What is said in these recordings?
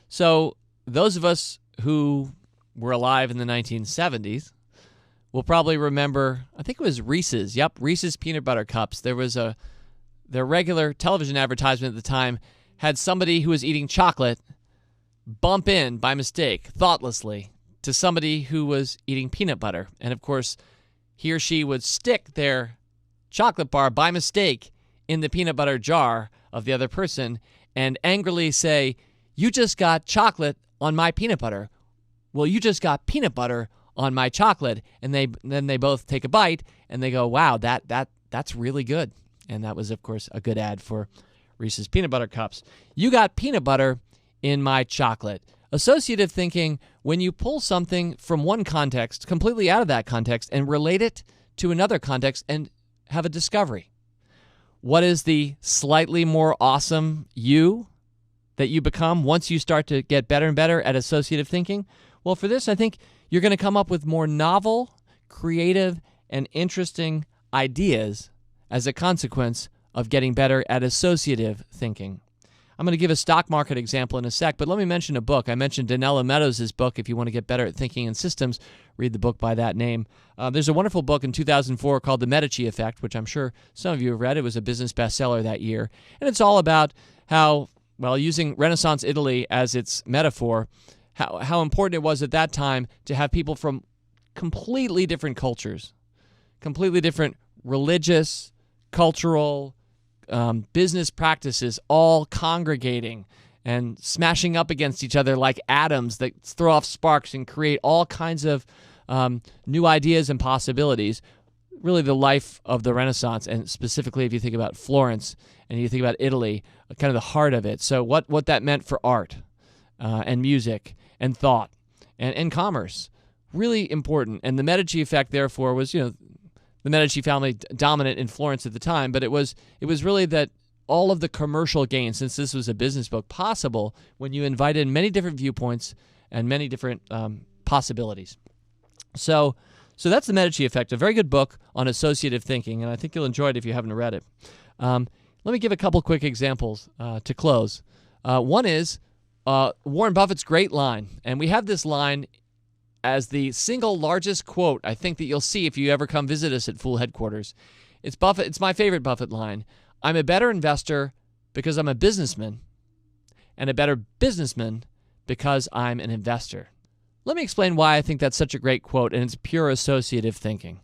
So those of us who were alive in the 1970s will probably remember, I think it was Reese's. Yep, Reese's Peanut Butter Cups. There was their regular television advertisement at the time had somebody who was eating chocolate bump in by mistake, thoughtlessly, to somebody who was eating peanut butter. And of course, he or she would stick their chocolate bar by mistake in the peanut butter jar of the other person and angrily say, "You just got chocolate on my peanut butter." "Well, you just got peanut butter on my chocolate." And then they both take a bite and they go, "Wow, that's really good." And that was, of course, a good ad for Reese's Peanut Butter Cups. "You got peanut butter in my chocolate." Associative thinking, when you pull something from one context, completely out of that context, and relate it to another context and have a discovery. What is the slightly more awesome you that you become once you start to get better and better at associative thinking? Well, for this, I think you're going to come up with more novel, creative, and interesting ideas as a consequence of getting better at associative thinking. I'm going to give a stock market example in a sec, but let me mention a book. I mentioned Donella Meadows' book. If you want to get better at thinking in systems, read the book by that name. There's a wonderful book in 2004 called The Medici Effect, which I'm sure some of you have read. It was a business bestseller that year. And it's all about how, well, using Renaissance Italy as its metaphor, how important it was at that time to have people from completely different cultures, completely different religious, cultural, business practices all congregating and smashing up against each other like atoms that throw off sparks and create all kinds of new ideas and possibilities. Really the life of the Renaissance, and specifically if you think about Florence and you think about Italy, kind of the heart of it. So what that meant for art and music and thought and commerce, really important. And the Medici Effect, therefore, was, the Medici family dominant in Florence at the time, but it was really that all of the commercial gains, since this was a business book, possible when you invite in many different viewpoints and many different possibilities. So that's the Medici Effect, a very good book on associative thinking, and I think you'll enjoy it if you haven't read it. Let me give a couple quick examples to close. One is Warren Buffett's great line, and we have this line as the single largest quote I think that you'll see if you ever come visit us at Fool Headquarters. It's Buffett. It's my favorite Buffett line. "I'm a better investor because I'm a businessman, and a better businessman because I'm an investor." Let me explain why I think that's such a great quote, and it's pure associative thinking.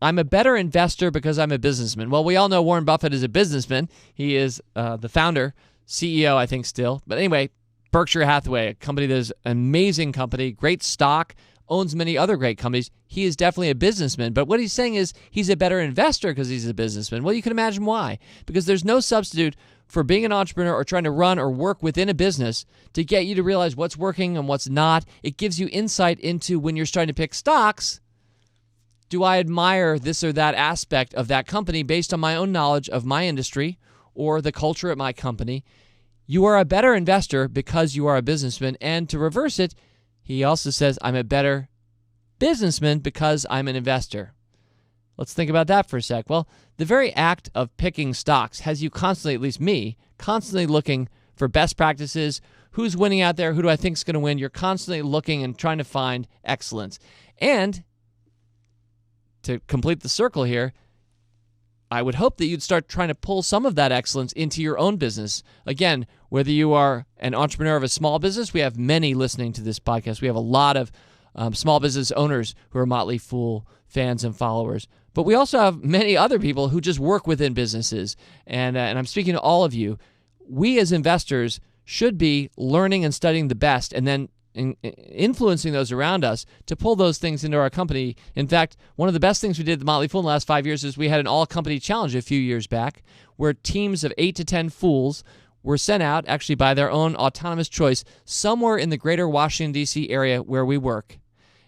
I'm a better investor because I'm a businessman. Well, we all know Warren Buffett is a businessman. He is the founder, CEO, I think still. But anyway, Berkshire Hathaway, a company that is an amazing company, great stock, owns many other great companies. He is definitely a businessman. But what he's saying is he's a better investor because he's a businessman. Well, you can imagine why. Because there's no substitute for being an entrepreneur or trying to run or work within a business to get you to realize what's working and what's not. It gives you insight into when you're starting to pick stocks. Do I admire this or that aspect of that company based on my own knowledge of my industry or the culture at my company? You are a better investor because you are a businessman. And to reverse it, he also says, I'm a better businessman because I'm an investor. Let's think about that for a sec. Well, the very act of picking stocks has you constantly, at least me, constantly looking for best practices. Who's winning out there? Who do I think is going to win? You're constantly looking and trying to find excellence. And to complete the circle here, I would hope that you'd start trying to pull some of that excellence into your own business. Again, whether you are an entrepreneur of a small business, we have many listening to this podcast. We have a lot of small business owners who are Motley Fool fans and followers. But we also have many other people who just work within businesses. And I'm speaking to all of you. We as investors should be learning and studying the best and then influencing those around us to pull those things into our company. In fact, one of the best things we did at the Motley Fool in the last 5 years is we had an all-company challenge a few years back where teams of 8 to 10 fools were sent out, actually by their own autonomous choice, somewhere in the greater Washington, D.C. area where we work,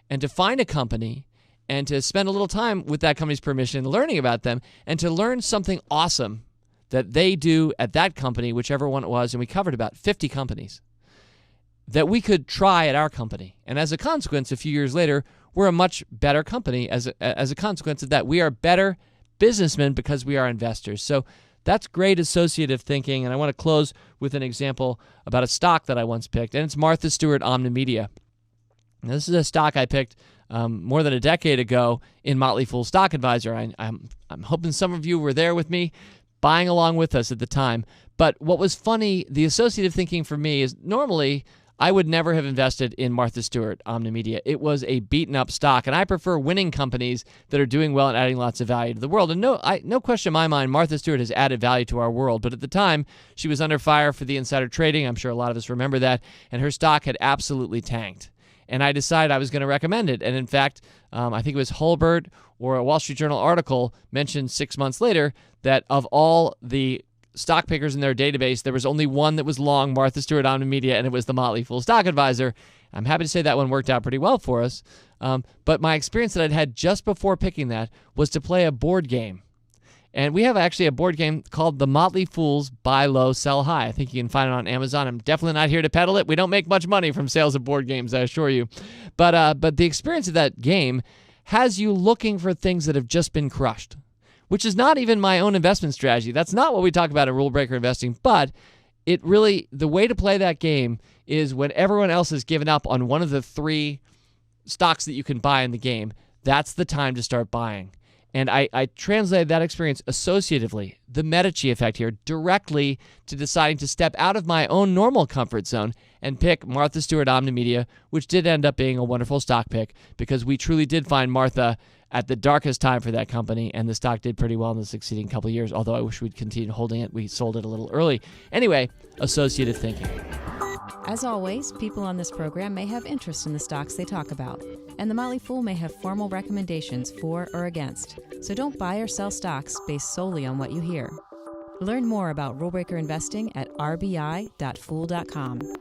and to find a company and to spend a little time with that company's permission, learning about them, and to learn something awesome that they do at that company, whichever one it was, and we covered about 50 companies, that we could try at our company. And as a consequence, a few years later, we're a much better company as a consequence of that. We are better businessmen because we are investors. So That's great associative thinking, and I want to close with an example about a stock that I once picked, and it's Martha Stewart Omnimedia. Now, this is a stock I picked more than a decade ago in Motley Fool Stock Advisor. I'm hoping some of you were there with me, buying along with us at the time. But what was funny, the associative thinking for me is normally I would never have invested in Martha Stewart Omnimedia. It was a beaten-up stock, and I prefer winning companies that are doing well and adding lots of value to the world. And no question in my mind, Martha Stewart has added value to our world. But at the time, she was under fire for the insider trading. I'm sure a lot of us remember that. And her stock had absolutely tanked. And I decided I was going to recommend it. And in fact, I think it was Hulbert or a Wall Street Journal article mentioned 6 months later that of all the stock pickers in their database, there was only one that was long Martha Stewart Omnimedia, and it was the Motley Fool Stock Advisor. I'm happy to say that one worked out pretty well for us. But my experience that I'd had just before picking that was to play a board game. And we have actually a board game called The Motley Fools Buy Low, Sell High. I think you can find it on Amazon. I'm definitely not here to peddle it. We don't make much money from sales of board games, I assure you. But the experience of that game has you looking for things that have just been crushed, which is not even my own investment strategy. That's not what we talk about in Rule Breaker Investing, but it really, the way to play that game is when everyone else has given up on one of the 3 stocks that you can buy in the game, that's the time to start buying. And I translated that experience associatively, the Medici effect here, directly to deciding to step out of my own normal comfort zone and pick Martha Stewart Omnimedia, which did end up being a wonderful stock pick because we truly did find Martha at the darkest time for that company, and the stock did pretty well in the succeeding couple of years, although I wish we'd continued holding it. We sold it a little early. Anyway, associative thinking. As always, people on this program may have interest in the stocks they talk about, and the Motley Fool may have formal recommendations for or against, so don't buy or sell stocks based solely on what you hear. Learn more about Rule Breaker Investing at rbi.fool.com.